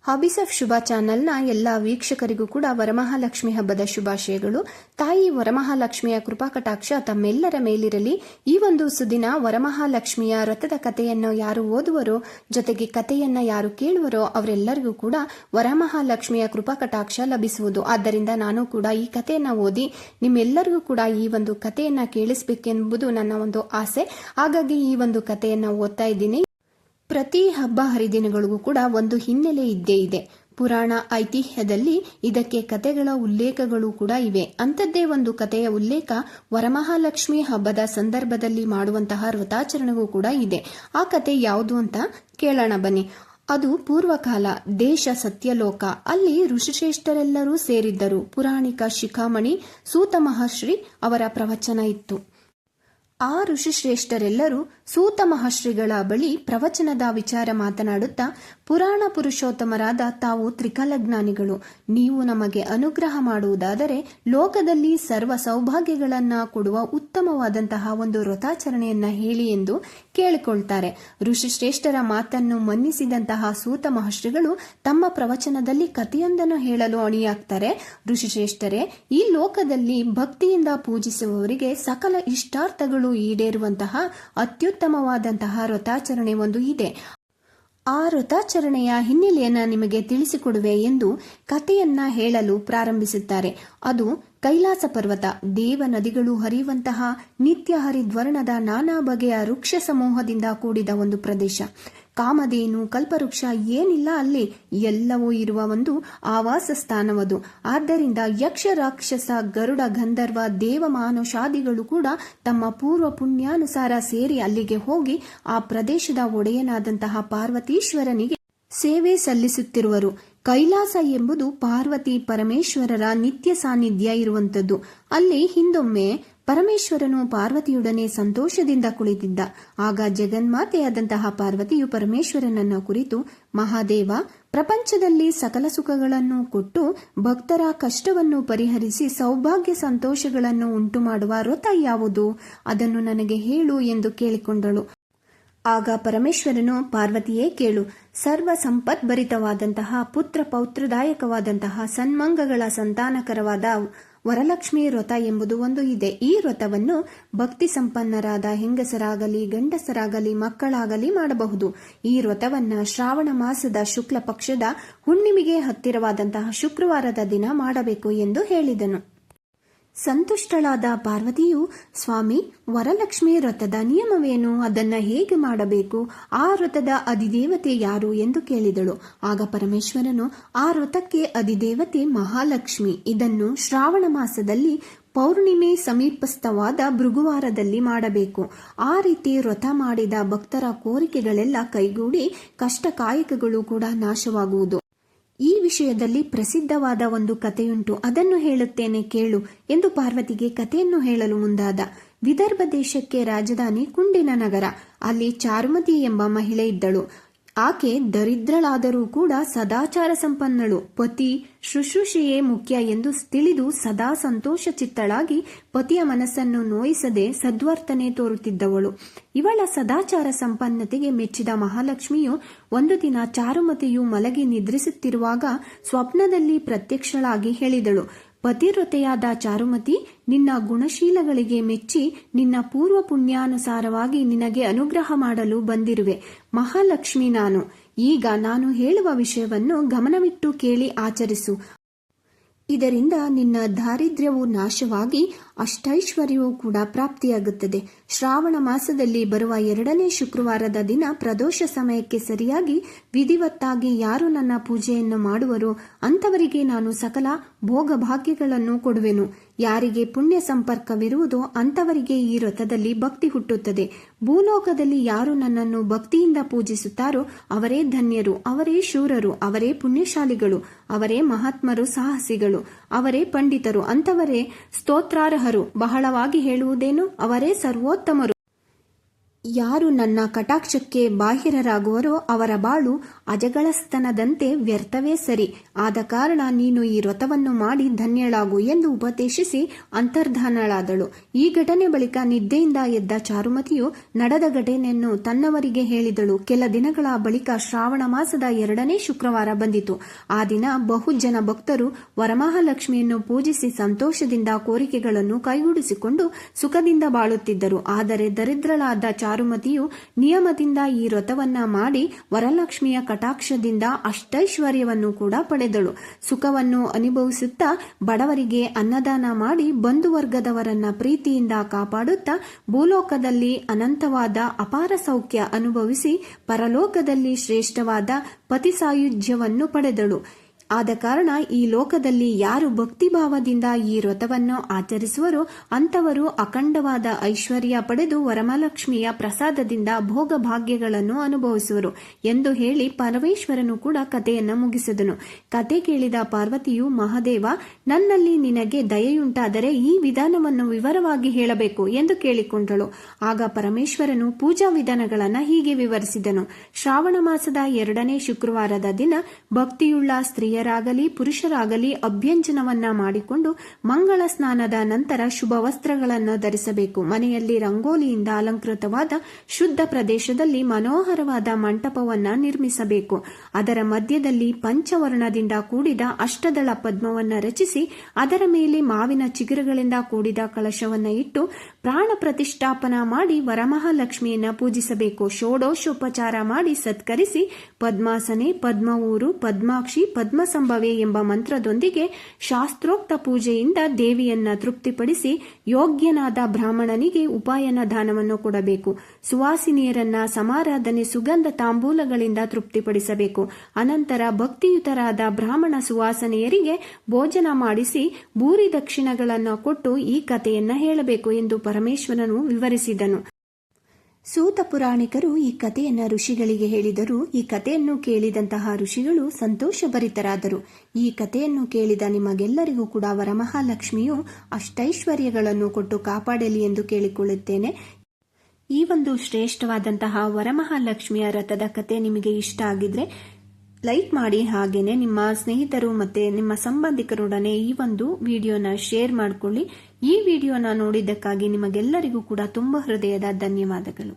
Hobbies of ಶುಭ ಚಾನೆಲ್ನ ಎಲ್ಲ ವೀಕ್ಷಕರಿಗೂ ಕೂಡ ವರಮಹಾಲಕ್ಷ್ಮಿ ಹಬ್ಬದ ಶುಭಾಶಯಗಳು. ತಾಯಿ ವರಮಹಾಲಕ್ಷ್ಮಿಯ ಕೃಪಾ ಕಟಾಕ್ಷ ತಮ್ಮೆಲ್ಲರ ಮೇಲಿರಲಿ. ಈ ಒಂದು ಸುದಿನ ವರಮಹಾಲಕ್ಷ್ಮಿಯ ವ್ರತದ ಕಥೆಯನ್ನು ಯಾರು ಓದುವರೋ, ಜೊತೆಗೆ ಕಥೆಯನ್ನ ಯಾರು ಕೇಳುವರೋ ಅವರೆಲ್ಲರಿಗೂ ಕೂಡ ವರಮಹಾಲಕ್ಷ್ಮಿಯ ಕೃಪಾ ಕಟಾಕ್ಷ ಲಭಿಸುವುದು. ಆದ್ದರಿಂದ ನಾನು ಕೂಡ ಈ ಕಥೆಯನ್ನ ಓದಿ ನಿಮ್ಮೆಲ್ಲರಿಗೂ ಕೂಡ ಈ ಒಂದು ಕಥೆಯನ್ನ ಕೇಳಿಸಬೇಕೆಂಬುದು ನನ್ನ ಒಂದು ಆಸೆ. ಹಾಗಾಗಿ ಈ ಒಂದು ಕಥೆಯನ್ನ ಓದ್ತಾ ಇದ್ದೀನಿ. ಪ್ರತಿ ಹಬ್ಬ ಹರಿದಿನಗಳಿಗೂ ಕೂಡ ಒಂದು ಹಿನ್ನೆಲೆ ಇದ್ದೇ ಇದೆ. ಪುರಾಣ ಐತಿಹ್ಯದಲ್ಲಿ ಇದಕ್ಕೆ ಕಥೆಗಳ ಉಲ್ಲೇಖಗಳು ಕೂಡ ಇವೆ. ಅಂಥದ್ದೇ ಒಂದು ಕಥೆಯ ಉಲ್ಲೇಖ ವರಮಹಾಲಕ್ಷ್ಮಿ ಹಬ್ಬದ ಸಂದರ್ಭದಲ್ಲಿ ಮಾಡುವಂತಹ ವ್ರತಾಚರಣೆಗೂ ಕೂಡ ಇದೆ. ಆ ಕಥೆ ಯಾವುದು ಅಂತ ಕೇಳೋಣ ಬನ್ನಿ. ಅದು ಪೂರ್ವಕಾಲ, ದೇಶ ಸತ್ಯಲೋಕ. ಅಲ್ಲಿ ಋಷಿಶ್ರೇಷ್ಠರೆಲ್ಲರೂ ಸೇರಿದ್ದರು. ಪುರಾಣಿಕ ಶಿಖಾಮಣಿ ಸೂತ ಮಹರ್ಷಿ ಅವರ ಪ್ರವಚನ ಇತ್ತು. ಆ ಋಷಿಶ್ರೇಷ್ಠರೆಲ್ಲರೂ ಸೂತ ಮಹರ್ಷಿಗಳ ಬಳಿ ಪ್ರವಚನದ ವಿಚಾರ ಮಾತನಾಡುತ್ತಾ, ಪುರಾಣ ಪುರುಷೋತ್ತಮರಾದ ತಾವು ತ್ರಿಕಾಲಜ್ಞಾನಿಗಳು. ನೀವು ನಮಗೆ ಅನುಗ್ರಹ ಮಾಡುವುದಾದರೆ ಲೋಕದಲ್ಲಿ ಸರ್ವ ಸೌಭಾಗ್ಯಗಳನ್ನ ಕೊಡುವ ಉತ್ತಮವಾದಂತಹ ಒಂದು ವ್ರತಾಚರಣೆಯನ್ನ ಹೇಳಿ ಎಂದು ಕೇಳಿಕೊಳ್ತಾರೆ. ಋಷಿಶ್ರೇಷ್ಠರ ಮಾತನ್ನು ಮನ್ನಿಸಿದಂತಹ ಸೂತ ಮಹರ್ಷಿಗಳು ತಮ್ಮ ಪ್ರವಚನದಲ್ಲಿ ಕಥೆಯೊಂದನ್ನು ಹೇಳಲು ಅಣಿಯಾಗ್ತಾರೆ. ಋಷಿಶ್ರೇಷ್ಠರೇ, ಈ ಲೋಕದಲ್ಲಿ ಭಕ್ತಿಯಿಂದ ಪೂಜಿಸುವವರಿಗೆ ಸಕಲ ಇಷ್ಟಾರ್ಥಗಳು ಈಡೇರುವಂತಹ ಅತ್ಯುತ್ತಮವಾದಂತಹ ವ್ರತಾಚರಣೆ ಒಂದು ಇದೆ. ಆ ವ್ರತಾಚರಣೆಯ ಹಿನ್ನೆಲೆಯನ್ನ ನಿಮಗೆ ತಿಳಿಸಿಕೊಡುವೆ ಎಂದು ಕಥೆಯನ್ನ ಹೇಳಲು ಪ್ರಾರಂಭಿಸುತ್ತಾರೆ. ಅದು ಕೈಲಾಸ ಪರ್ವತ. ದೇವ ನದಿಗಳು ಹರಿಯುವಂತಹ ನಿತ್ಯ ಹರಿದ್ವರ್ಣದ ನಾನಾ ಬಗೆಯ ವೃಕ್ಷ ಸಮೂಹದಿಂದ ಕೂಡಿದ ಒಂದು ಪ್ರದೇಶ. ಕಾಮಧೇನು, ಕಲ್ಪವೃಕ್ಷ ಏನಿಲ್ಲ ಅಲ್ಲಿ, ಎಲ್ಲವೂ ಇರುವ ಒಂದು ಆವಾಸ ಸ್ಥಾನವದು. ಆದ್ದರಿಂದ ಯಕ್ಷ, ರಾಕ್ಷಸ, ಗರುಡ, ಗಂಧರ್ವ, ದೇವಮಾನುಷಾದಿಗಳು ಕೂಡ ತಮ್ಮ ಪೂರ್ವ ಪುಣ್ಯಾನುಸಾರ ಸೇರಿ ಅಲ್ಲಿಗೆ ಹೋಗಿ ಆ ಪ್ರದೇಶದ ಒಡೆಯನಾದಂತಹ ಪಾರ್ವತೀಶ್ವರನಿಗೆ ಸೇವೆ ಸಲ್ಲಿಸುತ್ತಿರುವರು. ಕೈಲಾಸ ಎಂಬುದು ಪಾರ್ವತಿ ಪರಮೇಶ್ವರರ ನಿತ್ಯ ಸಾನ್ನಿಧ್ಯ ಇರುವಂತದ್ದು. ಅಲ್ಲಿ ಹಿಂದೊಮ್ಮೆ ಪರಮೇಶ್ವರನು ಪಾರ್ವತಿಯೊಡನೆ ಸಂತೋಷದಿಂದ ಕುಳಿತಿದ್ದ. ಆಗ ಜಗನ್ಮಾತೆಯಾದಂತಹ ಪಾರ್ವತಿಯು ಪರಮೇಶ್ವರನನ್ನು ಕುರಿತು, ಮಹಾದೇವ, ಪ್ರಪಂಚದಲ್ಲಿ ಸಕಲ ಸುಖಗಳನ್ನು ಕೊಟ್ಟು ಭಕ್ತರ ಕಷ್ಟವನ್ನು ಪರಿಹರಿಸಿ ಸೌಭಾಗ್ಯ ಸಂತೋಷಗಳನ್ನು ಉಂಟು ಮಾಡುವ ವ್ರತ ಯಾವುದು? ಅದನ್ನು ನನಗೆ ಹೇಳು ಎಂದು ಕೇಳಿಕೊಂಡಳು. ಆಗ ಪರಮೇಶ್ವರನು, ಪಾರ್ವತಿಯೇ ಕೇಳು, ಸರ್ವ ಸಂಪದ್ಭರಿತವಾದಂತಹ ಪುತ್ರ ಪೌತ್ರದಾಯಕವಾದಂತಹ ಸನ್ಮಂಗಗಳ ಸಂತಾನಕರವಾದ ವರಲಕ್ಷ್ಮಿ ವ್ರತ ಎಂಬುದು ಒಂದು ಇದೆ. ಈ ವ್ರತವನ್ನು ಭಕ್ತಿ ಸಂಪನ್ನರಾದ ಹೆಂಗಸರಾಗಲಿ ಗಂಡಸರಾಗಲಿ ಮಕ್ಕಳಾಗಲಿ ಮಾಡಬಹುದು. ಈ ವ್ರತವನ್ನ ಶ್ರಾವಣ ಮಾಸದ ಶುಕ್ಲ ಪಕ್ಷದ ಹುಣ್ಣಿಮೆಗೆ ಹತ್ತಿರವಾದಂತಹ ಶುಕ್ರವಾರದ ದಿನ ಮಾಡಬೇಕು ಎಂದು ಹೇಳಿದನು. ಸಂತುಷ್ಟಳಾದ ಪಾರ್ವತಿಯು, ಸ್ವಾಮಿ, ವರಲಕ್ಷ್ಮಿ ವ್ರತದ ನಿಯಮವೇನು? ಅದನ್ನ ಹೇಗೆ ಮಾಡಬೇಕು? ಆ ವ್ರತದ ಅಧಿದೇವತೆ ಯಾರು ಎಂದು ಕೇಳಿದಳು. ಆಗ ಪರಮೇಶ್ವರನು, ಆ ವ್ರತಕ್ಕೆ ಅಧಿದೇವತೆ ಮಹಾಲಕ್ಷ್ಮಿ. ಇದನ್ನು ಶ್ರಾವಣ ಮಾಸದಲ್ಲಿ ಪೌರ್ಣಿಮೆ ಸಮೀಪಸ್ಥವಾದ ಭೃಗುವಾರದಲ್ಲಿ ಮಾಡಬೇಕು. ಆ ರೀತಿ ವ್ರತ ಮಾಡಿದ ಭಕ್ತರ ಕೋರಿಕೆಗಳೆಲ್ಲ ಕೈಗೂಡಿ ಕಷ್ಟ ಕಾಯಕಗಳು ಕೂಡ ನಾಶವಾಗುವುದು. ಈ ವಿಷಯದಲ್ಲಿ ಪ್ರಸಿದ್ಧವಾದ ಒಂದು ಕಥೆಯುಂಟು, ಅದನ್ನು ಹೇಳುತ್ತೇನೆ ಕೇಳು ಎಂದು ಪಾರ್ವತಿಗೆ ಕಥೆಯನ್ನು ಹೇಳಲು ಮುಂದಾದ. ವಿದರ್ಭ ದೇಶಕ್ಕೆ ರಾಜಧಾನಿ ಕುಂಡಿನ ನಗರ. ಅಲ್ಲಿ ಚಾರುಮತಿ ಎಂಬ ಮಹಿಳೆ ಇದ್ದಳು. ಆಕೆ ದರಿದ್ರಳಾದರೂ ಕೂಡ ಸದಾಚಾರ ಸಂಪನ್ನಳು. ಪತಿ ಶುಶ್ರೂಷೆಯೇ ಮುಖ್ಯ ಎಂದು ತಿಳಿದು ಸದಾ ಸಂತೋಷ ಚಿತ್ತಳಾಗಿ ಪತಿಯ ಮನಸ್ಸನ್ನು ನೋಯಿಸದೆ ಸದ್ವರ್ತನೆ ತೋರುತ್ತಿದ್ದವಳು. ಇವಳ ಸದಾಚಾರ ಸಂಪನ್ನತೆಗೆ ಮೆಚ್ಚಿದ ಮಹಾಲಕ್ಷ್ಮಿಯು ಒಂದು ದಿನ ಚಾರುಮತಿಯು ಮಲಗಿ ನಿದ್ರಿಸುತ್ತಿರುವಾಗ ಸ್ವಪ್ನದಲ್ಲಿ ಪ್ರತ್ಯಕ್ಷಳಾಗಿ ಹೇಳಿದಳು, ಪತಿವ್ರತೆಯಾದ ಚಾರುಮತಿ, ನಿನ್ನ ಗುಣಶೀಲಗಳಿಗೆ ಮೆಚ್ಚಿ ನಿನ್ನ ಪೂರ್ವ ಪುಣ್ಯಾನುಸಾರವಾಗಿ ನಿನಗೆ ಅನುಗ್ರಹ ಮಾಡಲು ಬಂದಿರುವೆ. ಮಹಾಲಕ್ಷ್ಮಿ ನಾನು. ಈಗ ನಾನು ಹೇಳುವ ವಿಷಯವನ್ನು ಗಮನವಿಟ್ಟು ಕೇಳಿ ಆಚರಿಸು. ಇದರಿಂದ ನಿನ್ನ ದಾರಿದ್ರ್ಯವು ನಾಶವಾಗಿ ಅಷ್ಟೈಶ್ವರ್ಯವೂ ಕೂಡ ಪ್ರಾಪ್ತಿಯಾಗುತ್ತದೆ. ಶ್ರಾವಣ ಮಾಸದಲ್ಲಿ ಬರುವ 2ನೇ ಶುಕ್ರವಾರದ ದಿನ ಪ್ರದೋಷ ಸಮಯಕ್ಕೆ ಸರಿಯಾಗಿ ವಿಧಿವತ್ತಾಗಿ ಯಾರು ನನ್ನ ಪೂಜೆಯನ್ನು ಮಾಡುವರೋ ಅಂತವರಿಗೆ ನಾನು ಸಕಲ ಭೋಗ ಭಾಗ್ಯಗಳನ್ನು ಕೊಡುವೆನು. ಯಾರಿಗೆ ಪುಣ್ಯ ಸಂಪರ್ಕವಿರುವುದೋ ಅಂತವರಿಗೆ ಈ ವ್ರತದಲ್ಲಿ ಭಕ್ತಿ ಹುಟ್ಟುತ್ತದೆ. ಭೂಲೋಕದಲ್ಲಿ ಯಾರು ನನ್ನನ್ನು ಭಕ್ತಿಯಿಂದ ಪೂಜಿಸುತ್ತಾರೋ ಅವರೇ ಧನ್ಯರು, ಅವರೇ ಶೂರರು, ಅವರೇ ಪುಣ್ಯಶಾಲಿಗಳು, ಅವರೇ ಮಹಾತ್ಮರು, ಸಾಹಸಿಗಳು, ಅವರೇ ಪಂಡಿತರು, ಅಂತವರೇ ಸ್ತೋತ್ರಾರ್ಹರು. ಬಹಳವಾಗಿ ಹೇಳುವುದೇನು, ಅವರೇ ಸರ್ವೋತ್ತಮರು. ಯಾರು ನನ್ನ ಕಟಾಕ್ಷಕ್ಕೆ ಬಾಹಿರರಾಗುವರೋ ಅವರ ಬಾಳು ಅಜಗಳಸ್ತನದಂತೆ ವ್ಯರ್ಥವೇ ಸರಿ. ಆದ ಕಾರಣ ನೀನು ಈ ವ್ರತವನ್ನು ಮಾಡಿ ಧನ್ಯಳಾಗು ಎಂದು ಉಪದೇಶಿಸಿ ಅಂತರ್ಧಾನಳಾದಳು. ಈ ಘಟನೆ ಬಳಿಕ ನಿದ್ದೆಯಿಂದ ಎದ್ದ ಚಾರುಮತಿಯು ನಡೆದ ಘಟನೆಯನ್ನು ತನ್ನವರಿಗೆ ಹೇಳಿದಳು. ಕೆಲ ದಿನಗಳ ಬಳಿಕ ಶ್ರಾವಣ ಮಾಸದ 2ನೇ ಶುಕ್ರವಾರ ಬಂದಿತು. ಆ ದಿನ ಬಹುಜನ ಭಕ್ತರು ವರಮಹಾಲಕ್ಷ್ಮಿಯನ್ನು ಪೂಜಿಸಿ ಸಂತೋಷದಿಂದ ಕೋರಿಕೆಗಳನ್ನು ಕೈಗೂಡಿಸಿಕೊಂಡು ಸುಖದಿಂದ ಬಾಳುತ್ತಿದ್ದರು. ಆದರೆ ದರಿದ್ರಳಾದ ಚಾರುಮತಿಯು ನಿಯಮದಿಂದ ಈ ವ್ರತವನ್ನ ಮಾಡಿ ವರಲಕ್ಷ್ಮಿಯ ಕಟಾಕ್ಷದಿಂದ ಅಷ್ಟೈಶ್ವರ್ಯವನ್ನು ಕೂಡ ಪಡೆದಳು. ಸುಖವನ್ನು ಅನುಭವಿಸುತ್ತಾ ಬಡವರಿಗೆ ಅನ್ನದಾನ ಮಾಡಿ ಬಂಧುವರ್ಗದವರನ್ನ ಪ್ರೀತಿಯಿಂದ ಕಾಪಾಡುತ್ತಾ ಭೂಲೋಕದಲ್ಲಿ ಅನಂತವಾದ ಅಪಾರ ಸೌಖ್ಯ ಅನುಭವಿಸಿ ಪರಲೋಕದಲ್ಲಿ ಶ್ರೇಷ್ಠವಾದ ಪತಿ ಸಾಯುಜ್ಯವನ್ನು ಪಡೆದಳು. ಆದ ಕಾರಣ ಈ ಲೋಕದಲ್ಲಿ ಯಾರು ಭಕ್ತಿಭಾವದಿಂದ ಈ ವ್ರತವನ್ನು ಆಚರಿಸುವರೋ ಅಂತವರು ಅಖಂಡವಾದ ಐಶ್ವರ್ಯ ಪಡೆದು ವರಮಹಾಲಕ್ಷ್ಮಿಯ ಪ್ರಸಾದದಿಂದ ಭೋಗ ಭಾಗ್ಯಗಳನ್ನು ಅನುಭವಿಸುವರು ಎಂದು ಹೇಳಿ ಪರಮೇಶ್ವರನು ಕೂಡ ಕಥೆಯನ್ನು ಮುಗಿಸಿದನು. ಕತೆ ಕೇಳಿದ ಪಾರ್ವತಿಯು, ಮಹಾದೇವ, ನನ್ನಲ್ಲಿ ನಿನಗೆ ದಯೆಯುಂಟಾದರೆ ಈ ವಿಧಾನವನ್ನು ವಿವರವಾಗಿ ಹೇಳಬೇಕು ಎಂದು ಕೇಳಿಕೊಂಡಳು. ಆಗ ಪರಮೇಶ್ವರನು ಪೂಜಾ ವಿಧಾನಗಳನ್ನು ಹೀಗೆ ವಿವರಿಸಿದನು. ಶ್ರಾವಣ ಮಾಸದ 2ನೇ ಶುಕ್ರವಾರದ ದಿನ ಭಕ್ತಿಯುಳ್ಳ ಸ್ತ್ರೀಯರಾಗಲಿ ಪುರುಷರಾಗಲಿ ಅಭ್ಯಂಜನವನ್ನ ಮಾಡಿಕೊಂಡು ಮಂಗಳ ಸ್ನಾನದ ನಂತರ ಶುಭ ವಸ್ತ್ರಗಳನ್ನು ಧರಿಸಬೇಕು. ಮನೆಯಲ್ಲಿ ರಂಗೋಲಿಯಿಂದ ಅಲಂಕೃತವಾದ ಶುದ್ಧ ಪ್ರದೇಶದಲ್ಲಿ ಮನೋಹರವಾದ ಮಂಟಪವನ್ನ ನಿರ್ಮಿಸಬೇಕು. ಅದರ ಮಧ್ಯದಲ್ಲಿ ಪಂಚವರ್ಣದಿಂದ ಕೂಡಿದ ಅಷ್ಟದಳ ಪದ್ಮವನ್ನ ರಚಿಸಿ ಅದರ ಮೇಲೆ ಮಾವಿನ ಚಿಗುರುಗಳಿಂದ ಕೂಡಿದ ಕಳಶವನ್ನ ಇಟ್ಟು ಪ್ರಾಣ ಪ್ರತಿಷ್ಠಾಪನಾ ಮಾಡಿ ವರಮಹಾಲಕ್ಷ್ಮಿಯನ್ನ ಪೂಜಿಸಬೇಕು. ಷೋಡಶೋಪಚಾರ ಮಾಡಿ ಸತ್ಕರಿಸಿ ಪದ್ಮಾಸನೆ, ಪದ್ಮವೂರು, ಪದ್ಮಾಕ್ಷಿ, ಪದ್ಮಸಂಭವೆ ಎಂಬ ಮಂತ್ರದೊಂದಿಗೆ ಶಾಸ್ತ್ರೋಕ್ತ ಪೂಜೆಯಿಂದ ದೇವಿಯನ್ನ ತೃಪ್ತಿಪಡಿಸಿ ಯೋಗ್ಯನಾದ ಬ್ರಾಹ್ಮಣನಿಗೆ ಉಪಾಯನ ದಾನವನ್ನು ಕೊಡಬೇಕು. ಸುವಾಸಿನಿಯರನ್ನ ಸಮಾರಾಧನೆ ಸುಗಂಧ ತಾಂಬೂಲಗಳಿಂದ ತೃಪ್ತಿಪಡಿಸಬೇಕು. ಅನಂತರ ಭಕ್ತಿಯುತರಾದ ಬ್ರಾಹ್ಮಣ ಸುವಾಸನೆಯರಿಗೆ ಭೋಜನ ಮಾಡಿಸಿ ಭೂರಿ ದಕ್ಷಿಣಗಳನ್ನು ಕೊಟ್ಟು ಈ ಕಥೆಯನ್ನ ಹೇಳಬೇಕು ಎಂದು ಪರಮೇಶ್ವರನು ವಿವರಿಸಿದನು. ಸೂತ ಪುರಾಣಿಕರು ಈ ಕಥೆಯನ್ನು ಋಷಿಗಳಿಗೆ ಹೇಳಿದರು. ಈ ಕಥೆಯನ್ನು ಕೇಳಿದಂತಹ ಋಷಿಗಳು ಸಂತೋಷಭರಿತರಾದರು. ಈ ಕಥೆಯನ್ನು ಕೇಳಿದ ನಿಮಗೆಲ್ಲರಿಗೂ ಕೂಡ ವರಮಹಾಲಕ್ಷ್ಮಿಯು ಅಷ್ಟೈಶ್ವರ್ಯಗಳನ್ನು ಕೊಟ್ಟು ಕಾಪಾಡಲಿ ಎಂದು ಕೇಳಿಕೊಳ್ಳುತ್ತೇನೆ. ಈ ಒಂದು ಶ್ರೇಷ್ಠವಾದಂತಹ ವರಮಹಾಲಕ್ಷ್ಮಿಯ ವ್ರತದ ಕಥೆ ನಿಮಗೆ ಇಷ್ಟ ಆಗಿದ್ರೆ ಲೈಕ್ ಮಾಡಿ, ಹಾಗೇನೆ ನಿಮ್ಮ ಸ್ನೇಹಿತರು ಮತ್ತೆ ನಿಮ್ಮ ಸಂಬಂಧಿಕರೊಡನೆ ಈ ಒಂದು ವಿಡಿಯೋನ ಶೇರ್ ಮಾಡಿಕೊಳ್ಳಿ. ಈ ವಿಡಿಯೋನ ನೋಡಿದ್ದಕ್ಕಾಗಿ ನಿಮಗೆಲ್ಲರಿಗೂ ಕೂಡ ತುಂಬ ಹೃದಯದ ಧನ್ಯವಾದಗಳು.